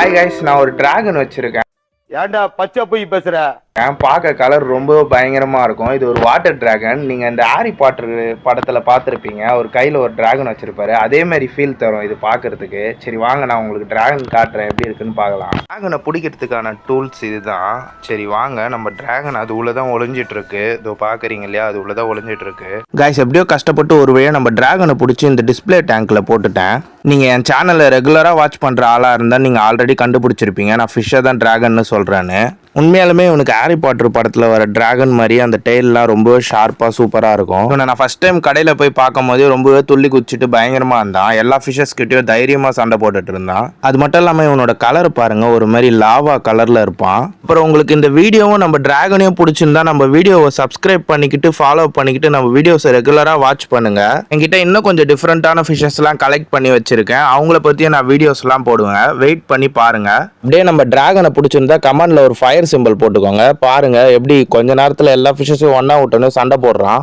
Hi guys, நான் ஒரு dragon வச்சிருக்கேன். ஏன்டா பச்சை போய் பேசுற? பார்க்க கலர் ரொம்ப பயங்கரமா இருக்கும். இது ஒரு வாட்டர் டிராகன். நீங்க இந்த ஹாரி பாட்டர் படத்துல பார்த்துருப்பீங்க. ஒரு கையில ஒரு டிராகன் வச்சிருப்பாரு. அதே மாதிரி ஃபீல் தரும் இது பார்க்கறதுக்கு. சரி வாங்க, நான் உங்களுக்கு டிராகன் காட்டுறேன், எப்படி இருக்குன்னு பார்க்கலாம். டிராகனை பிடிக்கிறதுக்கான டூல்ஸ் இதுதான். சரி வாங்க, நம்ம டிராகன் அது உள்ளதான் ஒளிஞ்சிட்டு இருக்கு. இதோ பாக்குறீங்க இல்லையா, அது உள்ளதான் ஒளிஞ்சிட்டு இருக்கு. கைஸ், எப்படியோ கஷ்டப்பட்டு ஒரு வழியா நம்ம டிராகனை பிடிச்சி இந்த டிஸ்பிளே டேங்க்ல போட்டுட்டேன். நீங்க என் சேனலை ரெகுலரா வாட்ச் பண்ற ஆளா இருந்தா நீங்க ஆல்ரெடி கண்டுபிடிச்சிருப்பீங்க நான் ஃபிஷ்ஷை தான் டிராகன்னு சொல்றேன்னு. உண்மையாலுமே உனக்கு ஹாரி பாட்டர் படத்தில் வர டிராகன் மாதிரி அந்த டெய்லாம் ரொம்பவே ஷார்ப்பாக சூப்பராக இருக்கும். நான் ஃபர்ஸ்ட் டைம் கடையில் போய் பார்க்கும் போதே ரொம்பவே துள்ளி குச்சிட்டு பயங்கரமாக இருந்தான். எல்லா ஃபிஷஸ் கிட்டேயும் தைரியமாக சண்டை போட்டுட்டு இருந்தான். அது மட்டும் இல்லாமல் இவனோட கலர் பாருங்க, ஒரு மாதிரி லாவா கலரில் இருப்பான். அப்புறம் உங்களுக்கு இந்த வீடியோவும் நம்ம டிராகனையும் பிடிச்சிருந்தா நம்ம வீடியோவை சப்ஸ்கிரைப் பண்ணிக்கிட்டு ஃபாலோ பண்ணிக்கிட்டு நம்ம வீடியோஸை ரெகுலராக வாட்ச் பண்ணுங்க. என்கிட்ட இன்னும் கொஞ்சம் டிஃப்ரெண்ட்டான ஃபிஷஸ்லாம் கலெக்ட் பண்ணி வச்சிருக்கேன். அவங்கள பற்றியும் நான் வீடியோஸ்லாம் போடுவேன். வெயிட் பண்ணி பாருங்க. அப்படியே நம்ம டிராகனை பிடிச்சிருந்தா கமெண்ட்ல ஒரு ஃபயர் சிம்பிள் போட்டுக்கோங்க. பாருங்க எப்படி கொஞ்ச நேரத்துல எல்லா ஃபிஷஸும் ஒண்ணா விட்டோன்னு சண்டை போடுறான்.